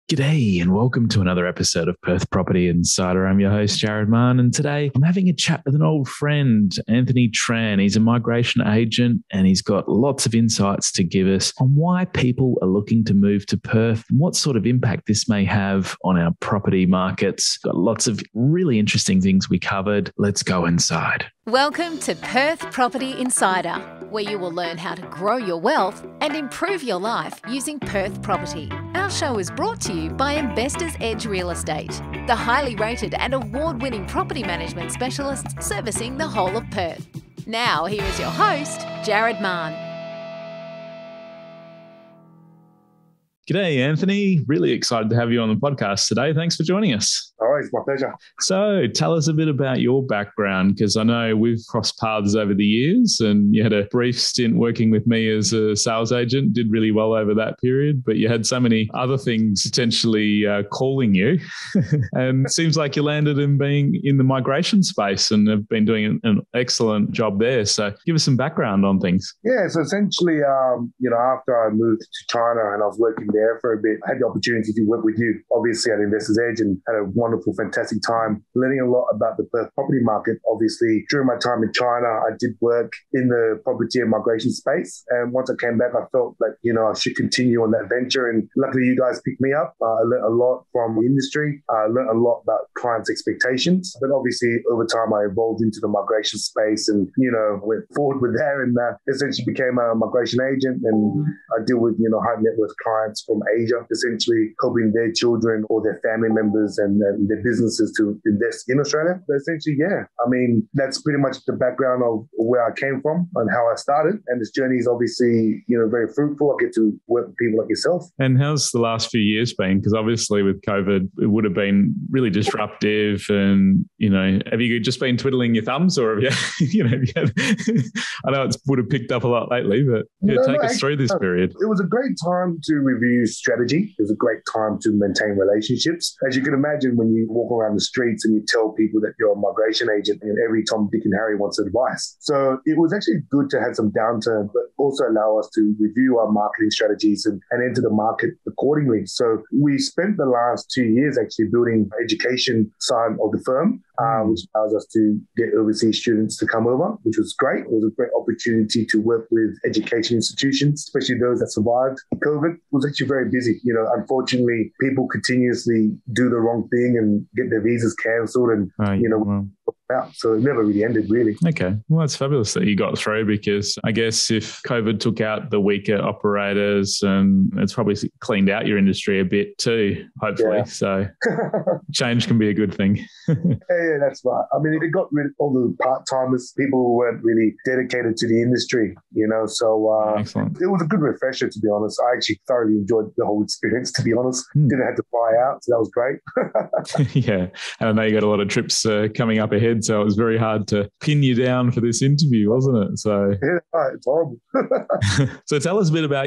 G'day and welcome to another episode of Perth Property Insider. I'm your host, Jared Mann, and today I'm having a chat with an old friend, Anthony Tran. He's a migration agent and he's got lots of insights to give us on why people are looking to move to Perth and what sort of impact this may have on our property markets. Got lots of really interesting things we covered. Let's go inside. Welcome to Perth Property Insider, where you will learn how to grow your wealth and improve your life using Perth property. Our show is brought to you by Investors Edge Real Estate, the highly rated and award-winning property management specialists servicing the whole of Perth. Now, here is your host, Jared Mann. G'day, Anthony. Really excited to have you on the podcast today. Thanks for joining us. All right, it's my pleasure. So tell us a bit about your background, because I know we've crossed paths over the years and you had a brief stint working with me as a sales agent, did really well over that period, but you had so many other things potentially calling you. And it seems like you landed in being in the migration space and have been doing an excellent job there. So give us some background on things. Yeah, so essentially, after I moved to China and I was working there for a bit, I had the opportunity to work with you, obviously at Investors Edge, and had a wonderful, fantastic time learning a lot about the Perth property market. Obviously, during my time in China, I did work in the property and migration space. And once I came back, I felt like, I should continue on that venture. And luckily, you guys picked me up. I learned a lot from the industry. I learned a lot about clients' expectations. But obviously, over time, I evolved into the migration space and, went forward with that and essentially became a migration agent. And I deal with, high net worth clients from Asia, essentially helping their children or their family members and their businesses to invest in Australia. But essentially, that's pretty much the background of where I came from and how I started. And this journey is obviously, very fruitful. I get to work with people like yourself. And how's the last few years been? Because obviously with COVID, it would have been really disruptive. And, have you just been twiddling your thumbs or have you, I know it would have picked up a lot lately, but take us through this period. It was a great time to review strategy. It was a great time to maintain relationships. As you can imagine, when you walk around the streets and you tell people that you're a migration agent, and every Tom, Dick and Harry wants advice. So it was actually good to have some downturn, but also allow us to review our marketing strategies and enter the market accordingly. So we spent the last 2 years actually building education side of the firm, which allows us to get overseas students to come over, which was great. It was a great opportunity to work with education institutions, especially those that survived COVID. It was actually very busy. Unfortunately, people continuously do the wrong thing and get their visas cancelled and, out. So it never really ended, really. Okay. Well, it's fabulous that you got through, because I guess if COVID took out the weaker operators, and it's probably cleaned out your industry a bit too, hopefully. Yeah. So change can be a good thing. Yeah, that's right. I mean, it got rid of all the part-timers, people who weren't really dedicated to the industry, so excellent. It was a good refresher, to be honest. I actually thoroughly enjoyed the whole experience, to be honest. Didn't have to fly out, so that was great. Yeah. And I know you got a lot of trips coming up ahead, so it was very hard to pin you down for this interview, wasn't it? So yeah, it's horrible. So tell us a bit about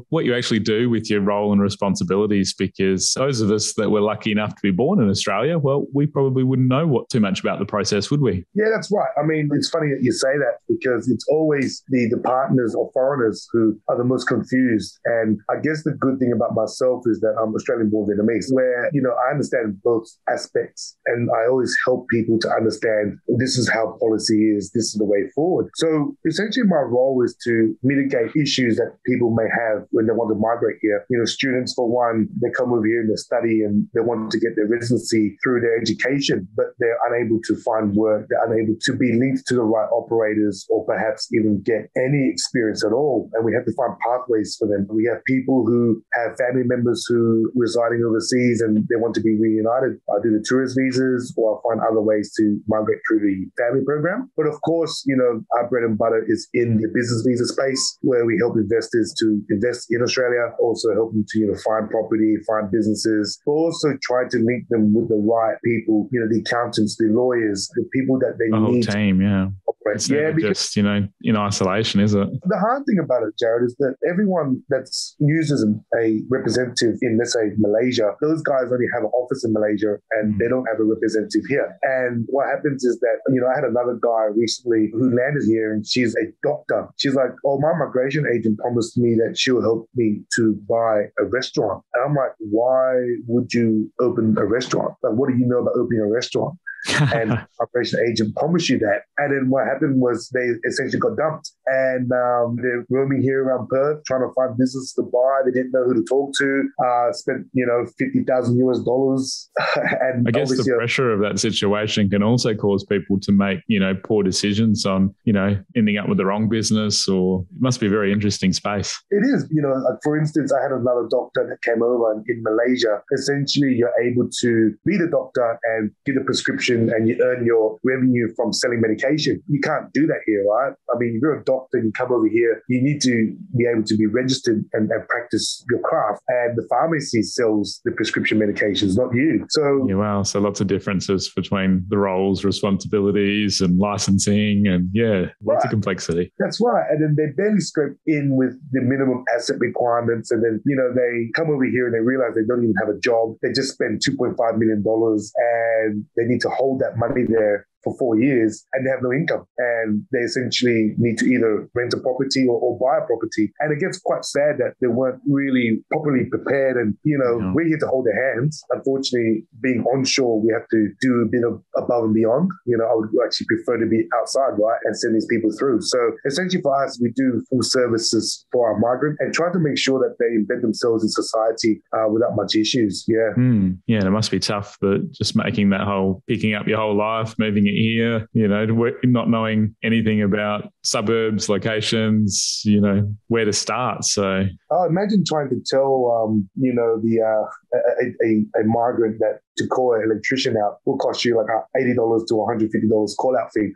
what you actually do with your role and responsibilities, because those of us that were lucky enough to be born in Australia, well, we probably wouldn't know too much about the process, would we? Yeah, that's right. I mean, it's funny that you say that, because it's always the partners or foreigners who are the most confused. And I guess the good thing about myself is that I'm Australian-born Vietnamese, where, I understand both aspects, and I always help people to understand this is how policy is, this is the way forward. So essentially my role is to mitigate issues that people may have when they want to migrate here. Students, for one, they come over here and they study and they want to get their residency through their education, but they're unable to find work. They're unable to be linked to the right operators or perhaps even get any experience at all. And we have to find pathways for them. We have people who have family members who residing overseas and they want to be reunited. I do the tourist visas, or I find other ways to migrate through the family program. But of course, our bread and butter is in the business visa space, where we help investors to invest in Australia, also help them to find property, find businesses, but also try to link them with the right people, the accountants, the lawyers, the people that they need. The whole team, yeah. It's never just, in isolation, is it? The hard thing about it, Jared, is that everyone that's uses a representative in, let's say, Malaysia, those guys only have an office in Malaysia and they don't have a representative here. And what happens happens is that, I had another guy recently who landed here and she's a doctor. She's like, oh, my migration agent promised me that she'll help me to buy a restaurant. And I'm like, why would you open a restaurant? Like, what do you know about opening a restaurant? And migration agent promised you that. And then what happened was they essentially got dumped. And they're roaming here around Perth, trying to find business to buy. They didn't know who to talk to. Spent, $50,000 and I guess the pressure of that situation can also cause people to make, poor decisions on, ending up with the wrong business, or it must be a very interesting space. It is. Like for instance, I had another doctor that came over in Malaysia. Essentially, you're able to be the doctor and get a prescription and you earn your revenue from selling medication. You can't do that here, right? I mean, if you're a doctor and you come over here, you need to be able to be registered and practice your craft. And the pharmacy sells the prescription medications, not you. So yeah, wow. So lots of differences between the roles, responsibilities and licensing and lots of complexity. That's right. And then they barely scrape in with the minimum asset requirements. And then, they come over here and they realize they don't even have a job. They just spend $2.5 million and they need to hold that money there for 4 years and they have no income. And they essentially need to either rent a property or buy a property. And it gets quite sad that they weren't really properly prepared. And, we're here to hold their hands. Unfortunately, being onshore, we have to do a bit of above and beyond. I would actually prefer to be outside, right, and send these people through. So essentially for us, we do full services for our migrant and try to make sure that they embed themselves in society without much issues. Yeah. Yeah, it must be tough, but just making that picking up your whole life, moving here, not knowing anything about suburbs, locations, where to start. So imagine trying to tell, a migrant that to call an electrician out will cost you like $80 to $150 call out fee.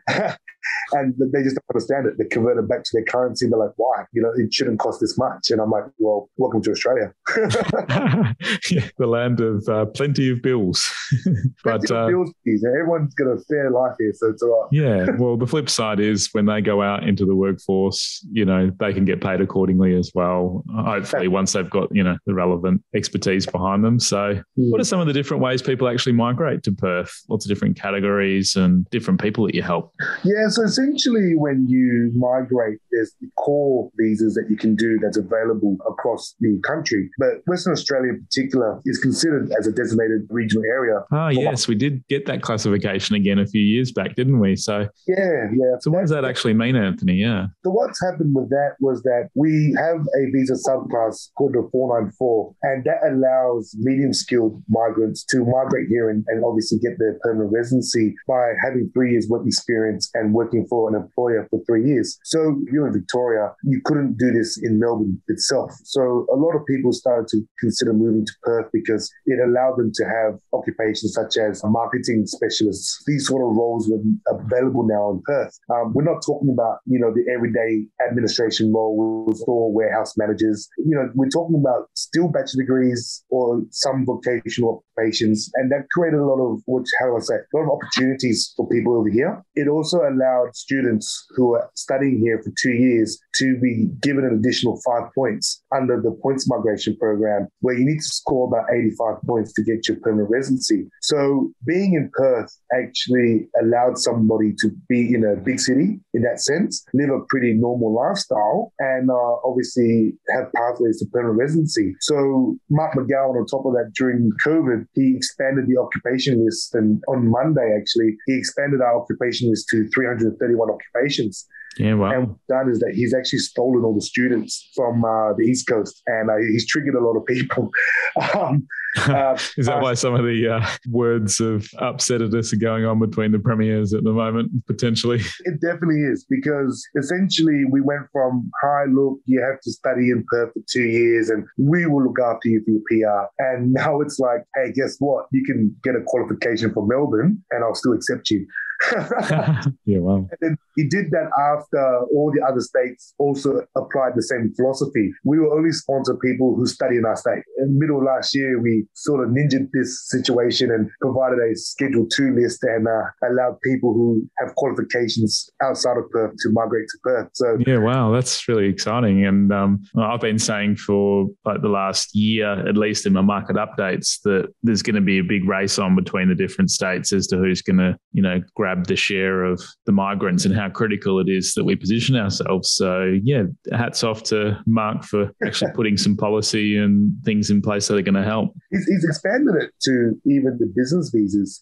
And they just don't understand it. They convert it back to their currency. And they're like, why? It shouldn't cost this much. And I'm like, well, welcome to Australia. Yeah, the land of plenty of bills. Plenty of bills, everyone's got a fair life here, so it's all right. Yeah, well, the flip side is when they go out into the workforce, they can get paid accordingly as well, hopefully once they've got, the relevant expertise behind them. So what are some of the different ways people actually migrate to Perth? Lots of different categories and different people that you help. Yeah, so essentially when you migrate, there's the core visas that you can do that's available across the country. But Western Australia in particular is considered as a designated regional area. Ah, yes, we did get that classification again a few years back, didn't we? So yeah. So what does that actually mean, Anthony? Yeah. So what's happened with that was that we have a visa subclass called the 494, and that allows medium-skilled migrants to migrate here and obviously get their permanent residency by having 3 years work experience and working for an employer for 3 years. So if you're in Victoria, you couldn't do this in Melbourne itself. So a lot of people started to consider moving to Perth because it allowed them to have occupations such as marketing specialists. These sort of roles were available now in Perth. We're not talking about, the everyday administration roles or warehouse managers. We're talking about still bachelor degrees or some vocational occupations. And that created a lot of, a lot of opportunities for people over here. It also allowed students who are studying here for 2 years to be given an additional 5 points under the points migration program, where you need to score about 85 points to get your permanent residency. So being in Perth actually allowed somebody to be in a big city in that sense, live a pretty normal lifestyle, and obviously have pathways to permanent residency. So Mark McGowan, on top of that, during COVID, he expanded the occupation list. And on Monday, actually, he expanded our occupation list to 331 occupations. Yeah, wow. And what's done is that he's actually stolen all the students from the East Coast, and he's triggered a lot of people. Is that why some of the words of upsettedness are going on between the premiers at the moment, potentially? It definitely is, because essentially we went from, hi, look, you have to study in Perth for 2 years and we will look after you for your PR. And now it's like, hey, guess what? You can get a qualification for Melbourne and I'll still accept you. Yeah, wow. And then he did that after all the other states also applied the same philosophy. We will only sponsor people who study in our state. In the middle of last year, we sort of ninja'd this situation and provided a Schedule 2 list and allowed people who have qualifications outside of Perth to migrate to Perth. So yeah, wow, that's really exciting. And I've been saying for like the last year, at least in my market updates, that there's going to be a big race on between the different states as to who's going to, grab grab the share of the migrants and how critical it is that we position ourselves. So yeah, hats off to Mark for actually putting some policy and things in place that are going to help. He's expanded it to even the business visas.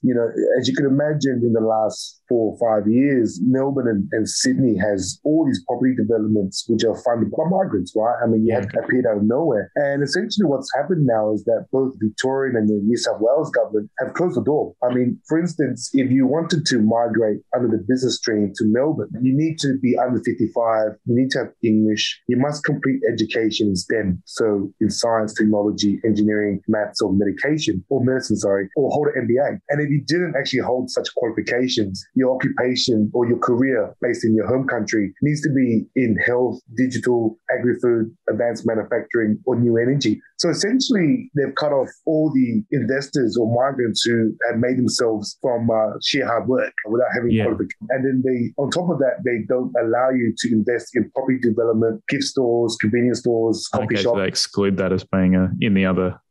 As you can imagine, in the last 4 or 5 years, Melbourne and Sydney has all these property developments which are funded by migrants, right? I mean, you have to appear out of nowhere. And essentially what's happened now is that both Victorian and the New South Wales government have closed the door. I mean, for instance, if you wanted to migrate under the business stream to Melbourne, you need to be under 55, you need to have English, you must complete education in STEM, so in science, technology, engineering, maths, or medicine, or hold an MBA. And if you didn't actually hold such qualifications, your occupation or your career based in your home country needs to be in health, digital, agri-food, advanced manufacturing, or new energy. So essentially, they've cut off all the investors or migrants who have made themselves from sheer hard work without having qualification. And then on top of that, they don't allow you to invest in property development, gift stores, convenience stores, coffee shops. So they exclude that as being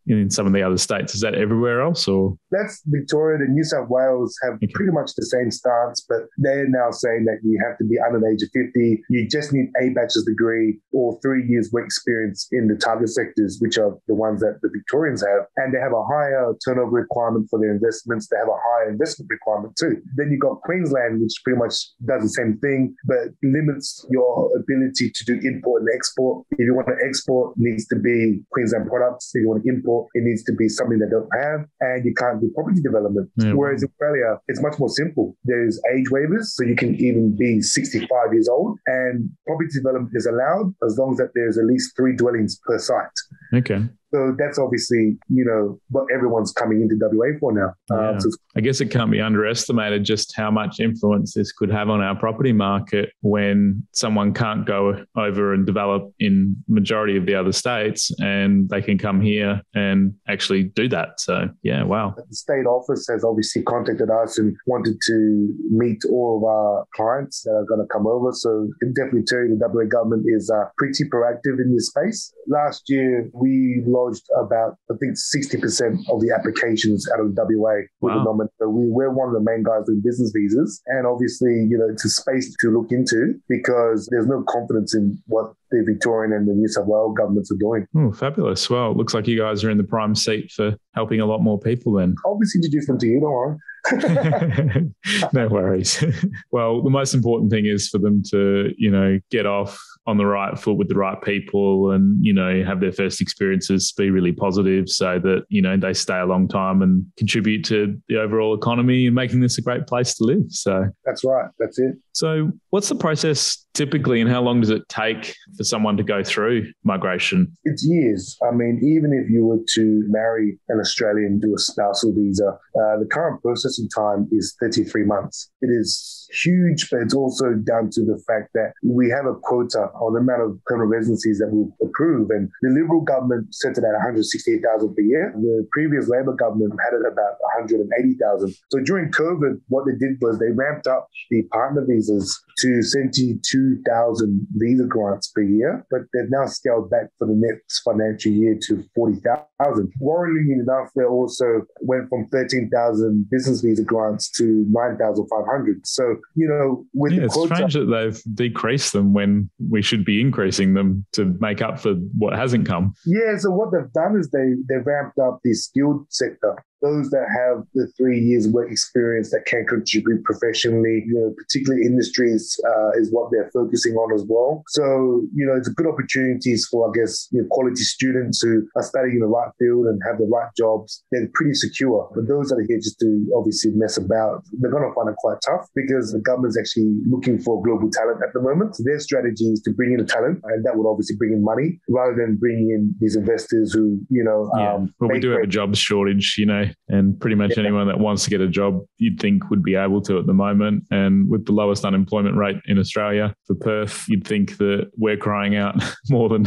in some of the other states. Is that everywhere else, or? That's Victoria and New South Wales have pretty much the same stance, but they're now saying that you have to be under the age of 50. You just need a bachelor's degree or 3 years work experience in the target sectors, which are the ones that the Victorians have. And they have a higher turnover requirement for their investments. They have a higher investment requirement too. Then you've got Queensland, which pretty much does the same thing, but limits your ability to do import and export. If you want to export, it needs to be Queensland products. If you want to import, it needs to be something they don't have, and you can't do property development. Yeah. Whereas in Australia, it's much more simple. There's age waivers, so you can even be 65 years old, and property development is allowed as long as that there's at least 3 dwellings per site. Okay. So that's obviously, what everyone's coming into WA for now. Yeah. I guess it can't be underestimated just how much influence this could have on our property market when someone can't go over and develop in majority of the other states, and they can come here and actually do that. So, yeah, wow. The state office has obviously contacted us and wanted to meet all of our clients that are going to come over. So I can definitely tell you the WA government is pretty proactive in this space. Last year, we lodged about, I think, 60% of the applications out of WA with the nominee. So we're one of the main guys doing business visas. And obviously, it's a space to look into because there's no confidence in what the Victorian and the New South Wales governments are doing. Oh, fabulous. Well, it looks like you guys are in the prime seat for helping a lot more people then. Obviously, introduce them to you, don't worry. No worries. Well, the most important thing is for them to, get off on the right foot with the right people and, have their first experiences be really positive so that, they stay a long time and contribute to the overall economy and making this a great place to live. So that's right. That's it. So what's the process typically and how long does it take for someone to go through migration? It's years. I mean, even if you were to marry an Australian, do a spousal visa, the current processing time is 33 months. It is huge, but it's also down to the fact that we have a quota on the amount of permanent residencies that we'll approve. And the Liberal government set it at 168,000 per year. The previous Labor government had it about 180,000. So during COVID, what they did was they ramped up the partner visas to 72,000 visa grants per year, but they've now scaled back for the next financial year to 40,000. Worryingly enough, they also went from 13,000 business visa grants to 9,500. So, with the quota, it's strange that they've decreased them when we should be increasing them to make up for what hasn't come. Yeah, so what they've done is they've ramped up the skilled sector. Those that have the 3 years work experience that can contribute professionally, particularly industries is what they're focusing on as well. So, it's a good opportunities for, I guess, quality students who are studying in the right field and have the right jobs. They're pretty secure. But those that are here just to obviously mess about, they're going to find it quite tough because the government's actually looking for global talent at the moment. So their strategy is to bring in a talent, and that would obviously bring in money rather than bringing in these investors who, Well, we do have a jobs shortage, and pretty much anyone that wants to get a job, you'd think would be able to at the moment. And with the lowest unemployment rate in Australia for Perth, you'd think that we're crying out more than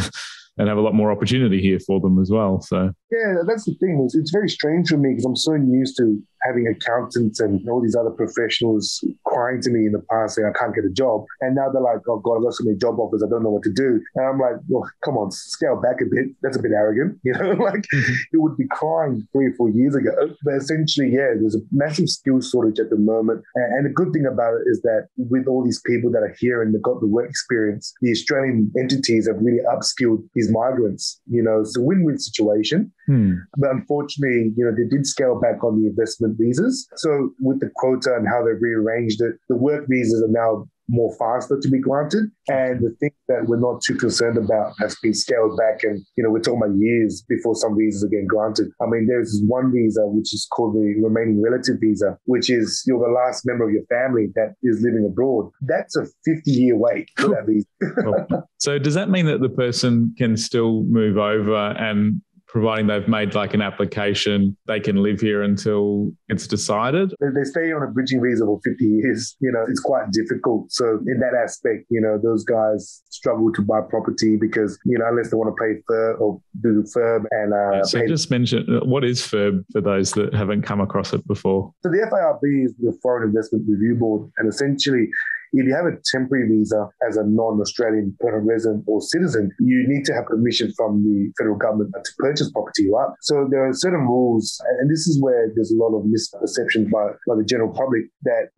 and have a lot more opportunity here for them as well. So Yeah, that's the thing. It's very strange for me because I'm so used to having accountants and all these other professionals crying to me in the past saying I can't get a job. And now they're like, oh God, I've got so many job offers, I don't know what to do. And I'm like, well, come on, scale back a bit. That's a bit arrogant. Like it would be crying 3 or 4 years ago. But essentially, yeah, there's a massive skill shortage at the moment. And the good thing about it is that with all these people that are here and they've got the work experience, the Australian entities have really upskilled these migrants. It's a win-win situation. But unfortunately, they did scale back on the investment visas. So with the quota and how they've rearranged it, the work visas are now more faster to be granted. And the thing that we're not too concerned about has been scaled back. And, we're talking about years before some visas are getting granted. I mean, there's this one visa, which is called the remaining relative visa, which is you're the last member of your family that is living abroad. That's a 50-year wait for that visa. So does that mean that the person can still move over and providing they've made like an application, they can live here until it's decided? They stay on a bridging visa for 50 years. It's quite difficult. So in that aspect, those guys struggle to buy property because, unless they want to pay FIRB or do FIRB and... so just mention, what is FIRB for those that haven't come across it before? So the FIRB is the Foreign Investment Review Board. And essentially, if you have a temporary visa as a non-Australian permanent resident or citizen, you need to have permission from the federal government to purchase property, right? So there are certain rules, and this is where there's a lot of misperception by the general public that,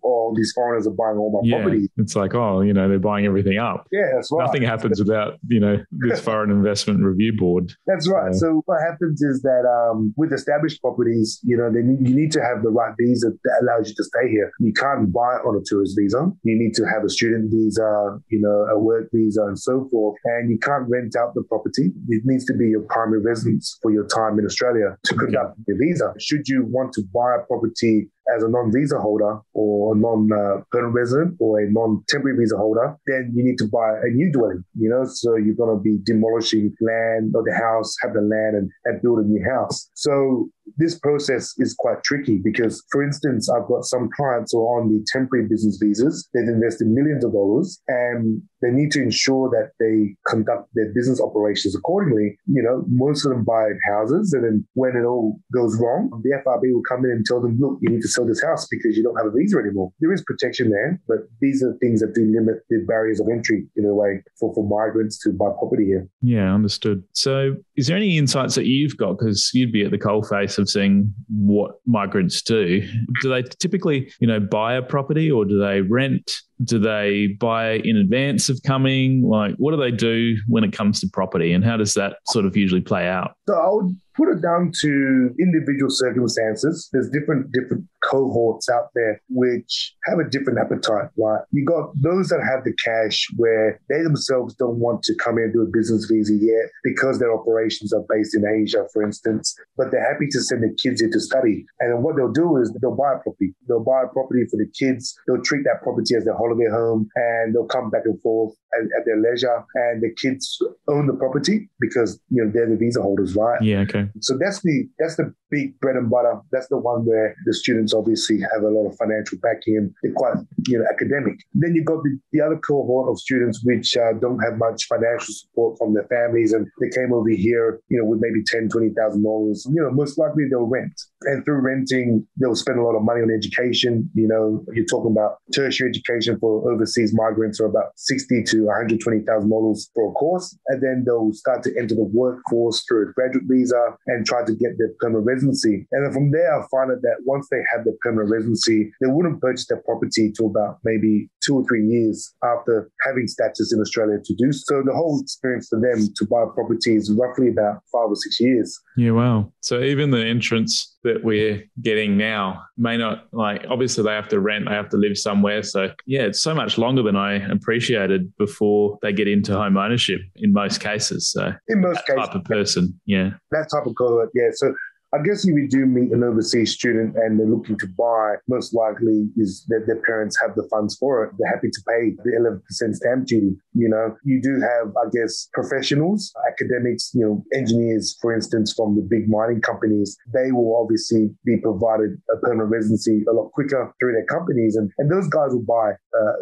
all these foreigners are buying all my property. It's like, they're buying everything up. Yeah, that's right. Nothing happens without, this Foreign Investment Review Board. That's right. So what happens is that with established properties, you need to have the right visa that allows you to stay here. You can't buy it on a tourist visa. You need to have a student visa, a work visa and so forth. And you can't rent out the property. It needs to be your primary residence for your time in Australia to conduct your visa. Should you want to buy a property as a non-visa holder or a non-permanent resident or a non-temporary visa holder, then you need to buy a new dwelling, so you're going to be demolishing land or the house, have the land and build a new house. So this process is quite tricky because, for instance, I've got some clients who are on the temporary business visas. They've invested millions of dollars and they need to ensure that they conduct their business operations accordingly. Most of them buy houses, and then when it all goes wrong, the FIRB will come in and tell them, look, you need to sell this house because you don't have a visa anymore. There is protection there, but these are things that do limit the barriers of entry in a way for migrants to buy property here. Yeah, understood. So is there any insights that you've got, because you'd be at the coalface of seeing what migrants do? Do they typically, buy a property, or do they rent? Do they buy in advance of coming? Like, what do they do when it comes to property, and how does that sort of usually play out? So I would put it down to individual circumstances. There's different cohorts out there which have a different appetite, right? You got those that have the cash where they themselves don't want to come in and do a business visa yet because their operations are based in Asia, for instance, but they're happy to send their kids here to study. And then what they'll do is they'll buy a property. They'll buy a property for the kids. They'll treat that property as their holiday home, and they'll come back and forth at their leisure, and the kids own the property because they're the visa holders, right? Yeah, okay. So that's the big bread and butter. That's the one where the students obviously have a lot of financial backing and they're quite academic. Then you've got the other cohort of students which don't have much financial support from their families, and they came over here with maybe $10,000, $20,000. Most likely they'll rent, and through renting they'll spend a lot of money on education. You're talking about tertiary education for overseas migrants are about $60,000 to $120,000 for a course, and then they'll start to enter the workforce through a graduate visa and try to get their permanent residency. And then from there, I find that once they have their permanent residency, they wouldn't purchase their property till about maybe 2 or 3 years after having status in Australia to do so. The whole experience for them to buy a property is roughly about 5 or 6 years. Yeah, wow. So even the entrance that we're getting now may not, obviously they have to rent, they have to live somewhere. So yeah, it's so much longer than I appreciated before they get into home ownership in most cases. So in most cases, type of person, yeah. That type of cohort, yeah. So I guess if you do meet an overseas student and they're looking to buy, most likely is that their parents have the funds for it. They're happy to pay the 11% stamp duty. You do have, I guess, professionals, academics, engineers, for instance, from the big mining companies. They will obviously be provided a permanent residency a lot quicker through their companies. And those guys will buy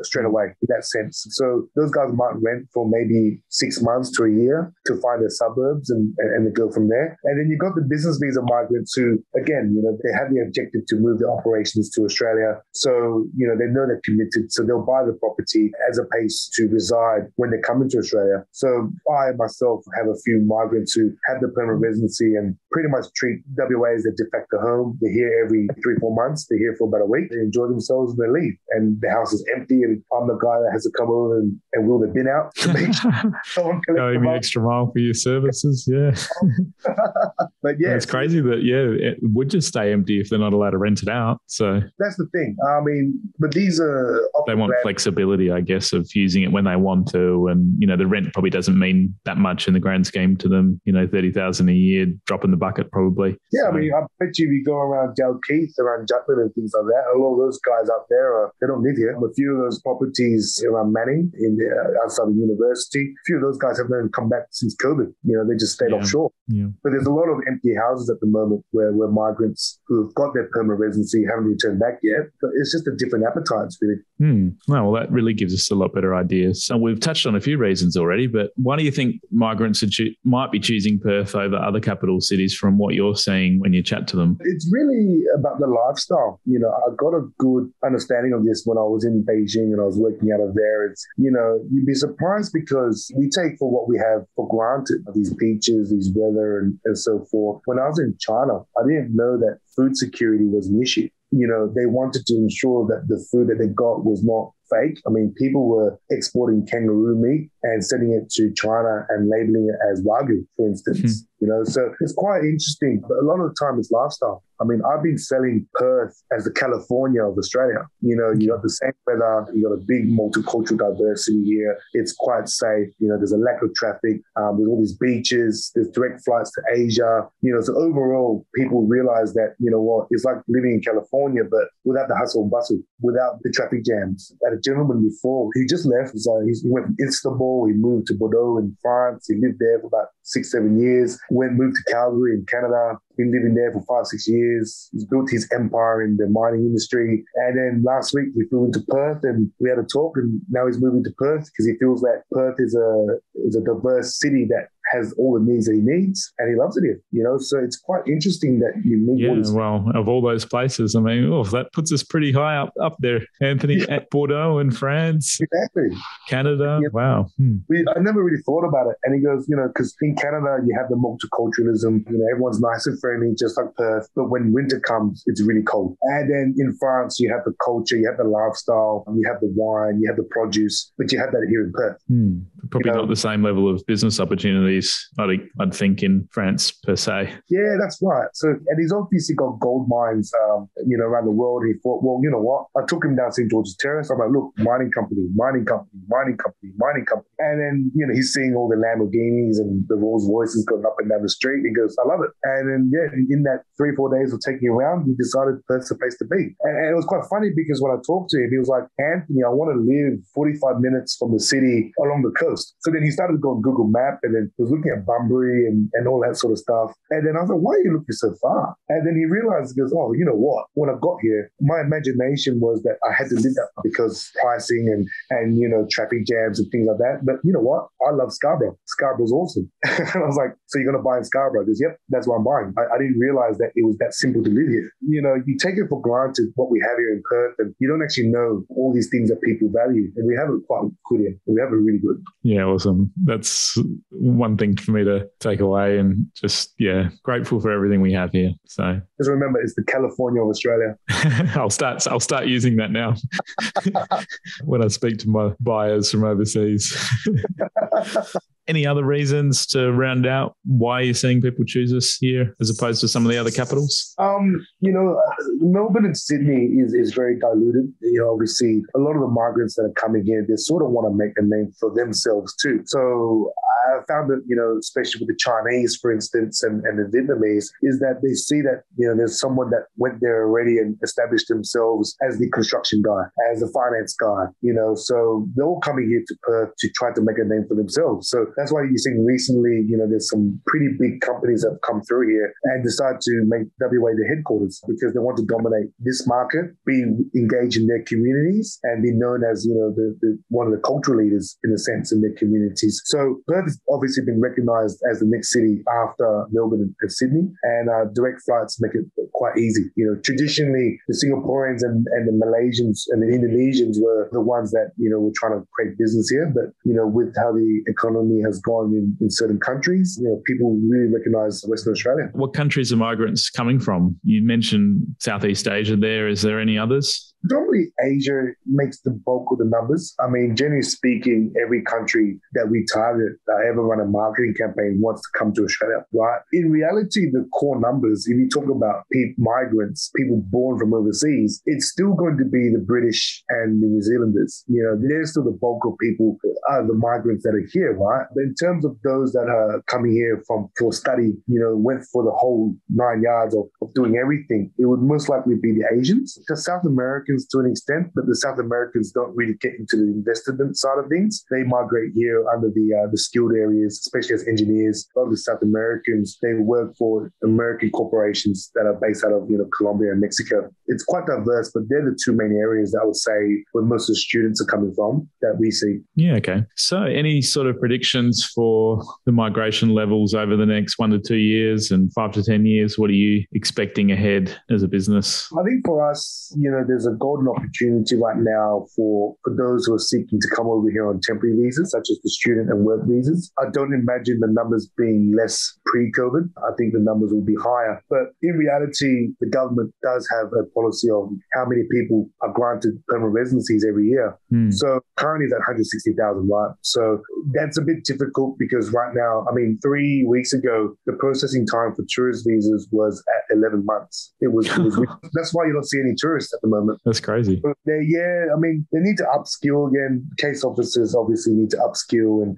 straight away in that sense. So those guys might rent for maybe 6 months to a year to find their suburbs and they go from there. And then you've got the business visa migrants who, again, they have the objective to move their operations to Australia. So, they know they're committed. So they'll buy the property as opposed to reside when they come into Australia. So I myself have a few migrants who have the permanent residency and pretty much treat WA as their de facto home. They're here every 3-4 months. They're here for about a week. They enjoy themselves and they leave. And the house is empty and I'm the guy that has to come over and wheel the bin out to make sure someone collects going the extra mile for your services. Yeah. But yeah. It's crazy that, it would just stay empty if they're not allowed to rent it out. So that's the thing. I mean, but these are... They want flexibility, I guess, of using it when they want to. And, the rent probably doesn't mean that much in the grand scheme to them. 30,000 a year, drop in the bucket probably. Yeah, so. I mean, I bet you if you go around Dalkeith, around Jutland and things like that, a lot of those guys out there, they don't live here. A few of those properties around Manning, outside the university, a few of those guys haven't come back since COVID. They just stayed offshore. Yeah. But there's a lot of empty houses at the moment where migrants who have got their permanent residency haven't returned back yet. But it's just a different appetites, really. No, well, that really gives us a lot better ideas. So we've touched on a few reasons already, but why do you think migrants might be choosing Perth over other capital cities from what you're seeing when you chat to them? It's really about the lifestyle. I got a good understanding of this when I was in Beijing and I was working out of there. It's, you'd be surprised because we take for what we have for granted, these beaches, these weather and so forth. When I was in China, I didn't know that food security was an issue. They wanted to ensure that the food that they got was not fake. I mean, people were exporting kangaroo meat and sending it to China and labeling it as Wagyu, for instance. So it's quite interesting. But a lot of the time it's lifestyle. I mean, I've been selling Perth as the California of Australia. You got the same weather, you got a big multicultural diversity here. It's quite safe. There's a lack of traffic. There's all these beaches. There's direct flights to Asia. So overall, people realize that, it's like living in California, but without the hustle and bustle, without the traffic jams. I had a gentleman before, he just left. He went from Istanbul, he moved to Bordeaux in France. He lived there for about 6-7 years. Moved to Calgary in Canada. Been living there for 5-6 years. He's built his empire in the mining industry. And then last week we flew into Perth and we had a talk. And now he's moving to Perth because he feels that Perth is a diverse city that has all the needs that he needs, and he loves it here. So it's quite interesting that you meet all these. Well, of all those places, I mean, that puts us pretty high up there, Anthony, at Bordeaux in France. Exactly. Canada. Yeah. Wow. I never really thought about it. And he goes, because in Canada, you have the multiculturalism, everyone's nice and friendly, just like Perth. But when winter comes, it's really cold. And then in France, you have the culture, you have the lifestyle, you have the wine, you have the produce, but you have that here in Perth. Probably not the same level of business opportunities, I'd think, in France per se. Yeah, that's right. So, and he's obviously got gold mines, around the world. And he thought, well, you know what? I took him down St. George's Terrace. I'm like, look, mining company. And then, he's seeing all the Lamborghinis and the Rolls Royces going up and down the street. He goes, I love it. And then, in that 3-4 days of taking him around, he decided Perth's the place to be. And it was quite funny because when I talked to him, he was like, Anthony, I want to live 45 minutes from the city along the coast. So then he started going Google Map and then he was looking at Bunbury and all that sort of stuff. And then I was like, why are you looking so far? And then he realized, he goes, oh, you know what? When I got here, my imagination was that I had to live that because pricing and traffic jams and things like that. But you know what? I love Scarborough. Scarborough's awesome. And I was like, so you're going to buy in Scarborough? He goes, yep, that's what I'm buying. I didn't realize that it was that simple to live here. You take it for granted what we have here in Perth, and you don't actually know all these things that people value. And we have it quite good here. We have it really good. Yeah, awesome. That's one thing for me to take away, and just, grateful for everything we have here. So just remember, it's the California of Australia. I'll start using that now when I speak to my buyers from overseas. Any other reasons to round out why you're seeing people choose us here as opposed to some of the other capitals? Melbourne and Sydney is very diluted. Obviously, a lot of the migrants that are coming here, they sort of want to make a name for themselves too. So I found that, especially with the Chinese, for instance, and the Vietnamese, is that they see that, there's someone that went there already and established themselves as the construction guy, as the finance guy, so they're all coming here to Perth to try to make a name for themselves. So that's why you're seeing recently, there's some pretty big companies that have come through here and decide to make WA their headquarters because they want to dominate this market, be engaged in their communities and be known as, the one of the cultural leaders in a sense in their communities. So Perth has obviously been recognized as the next city after Melbourne and Sydney, and direct flights make it quite easy. Traditionally the Singaporeans and the Malaysians and the Indonesians were the ones that, were trying to create business here. But, with how the economy has gone in certain countries, people really recognize Western Australia. What countries are migrants coming from? You mentioned Southeast Asia there. Is there any others? Predominantly Asia makes the bulk of the numbers. I mean, generally speaking, every country that we target that ever run a marketing campaign wants to come to Australia, right? In reality, the core numbers, if you talk about migrants, people born from overseas, it's still going to be the British and the New Zealanders. They're still the bulk of people, the migrants that are here, right? But in terms of those that are coming here for study, went for the whole 9 yards of doing everything, it would most likely be the Asians. The South Americans to an extent, but the South Americans don't really get into the investment side of things. They migrate here under the skilled areas, especially as engineers. A lot of the South Americans, they work for American corporations that are based out of Colombia and Mexico. It's quite diverse, but they're the two main areas that I would say where most of the students are coming from that we see. Yeah, okay. So any sort of predictions for the migration levels over the next 1 to 2 years and 5 to 10 years? What are you expecting ahead as a business? I think for us, there's a golden opportunity right now for those who are seeking to come over here on temporary visas, such as the student and work visas. I don't imagine the numbers being less pre-COVID. I think the numbers will be higher. But in reality, the government does have a policy of how many people are granted permanent residencies every year. So currently it's at 160,000, right? So that's a bit difficult because right now, 3 weeks ago, the processing time for tourist visas was at 11 months. It was that's why you don't see any tourists at the moment. That's crazy. But they need to upskill again. Case officers obviously need to upskill and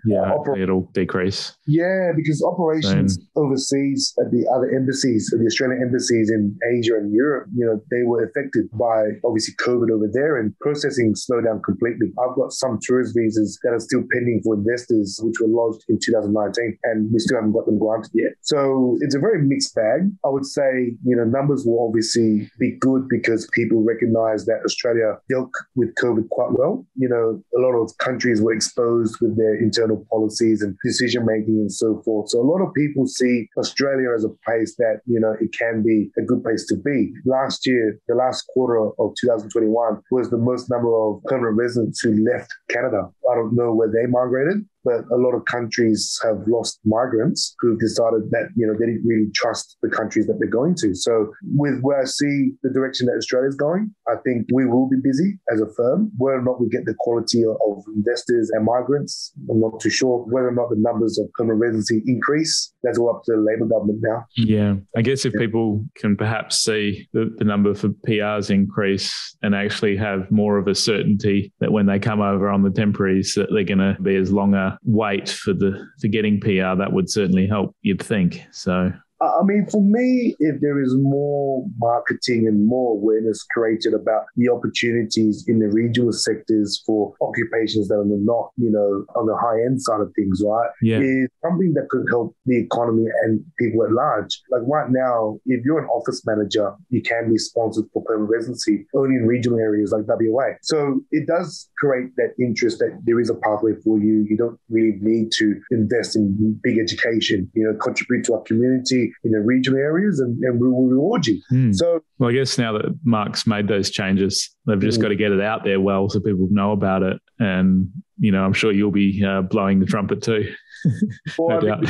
it'll decrease. Yeah, because operations overseas at the other embassies, the Australian embassies in Asia and Europe, they were affected by obviously COVID over there and processing slowed down completely. I've got some tourist visas that are still pending for investors, which were lodged in 2019, and we still haven't got them granted yet. So it's a very mixed bag. I would say, numbers will obviously be good because people recognize that Australia dealt with COVID quite well. A lot of countries were exposed with their internal policies and decision-making and so forth. So a lot of people see Australia as a place that, it can be a good place to be. Last year, the last quarter of 2021 was the most number of permanent residents who left Canada. I don't know where they migrated, but a lot of countries have lost migrants who've decided that, they didn't really trust the countries that they're going to. So with where I see the direction that Australia's going, I think we will be busy as a firm. Whether or not we get the quality of investors and migrants, I'm not too sure. Whether or not the numbers of permanent residency increase, that's all up to the Labor government now. Yeah. I guess if people can perhaps see the number for PRs increase and actually have more of a certainty that when they come over on the temporaries that they're going to be as long a wait for getting PR, that would certainly help, you'd think. So For me, if there is more marketing and more awareness created about the opportunities in the regional sectors for occupations that are not, on the high end side of things, right? Yeah. Is something that could help the economy and people at large. Like right now, if you're an office manager, you can be sponsored for permanent residency only in regional areas like WA. So it does create that interest that there is a pathway for you. You don't really need to invest in big education, contribute to our community in the regional areas and we will reward you. So, well, I guess now that Mark's made those changes, they've just got to get it out there well so people know about it. And, I'm sure you'll be blowing the trumpet too. Well, no doubt.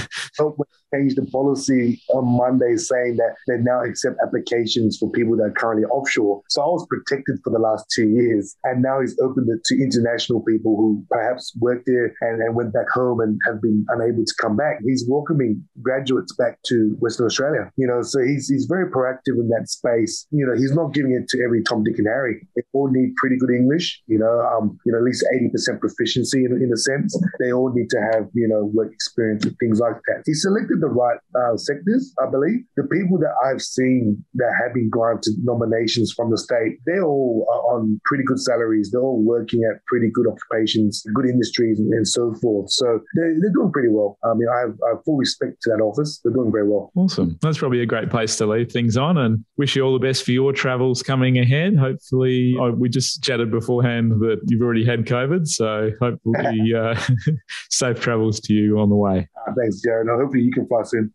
Changed the policy on Monday saying that they now accept applications for people that are currently offshore. So I was protected for the last 2 years, and now he's opened it to international people who perhaps worked there and went back home and have been unable to come back. He's welcoming graduates back to Western Australia, so he's very proactive in that space. He's not giving it to every Tom, Dick and Harry. They all need pretty good English, at least 80% proficiency in a sense. They all need to have, work experience and things like that. He selected the right sectors, I believe. The people that I've seen that have been granted nominations from the state, they're all on pretty good salaries. They're all working at pretty good occupations, good industries, and so forth. So they're doing pretty well. I mean, I have full respect to that office. They're doing very well. Awesome. That's probably a great place to leave things on, and wish you all the best for your travels coming ahead. Hopefully, we just chatted beforehand that you've already had COVID, so hopefully safe travels to you on the way. Thanks, Jared. Hopefully you can fly soon.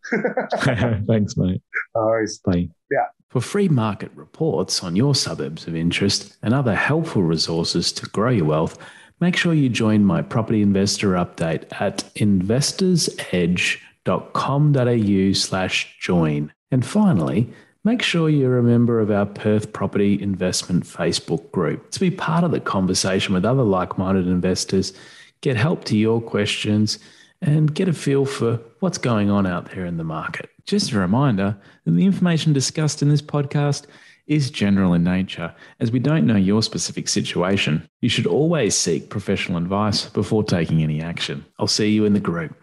Thanks, mate. All right. Bye. Yeah. For free market reports on your suburbs of interest and other helpful resources to grow your wealth, make sure you join my property investor update at investorsedge.com.au/join. And finally, make sure you're a member of our Perth Property Investment Facebook group to be part of the conversation with other like-minded investors, get help to your questions, and get a feel for what's going on out there in the market. Just a reminder that the information discussed in this podcast is general in nature, as we don't know your specific situation. You should always seek professional advice before taking any action. I'll see you in the group.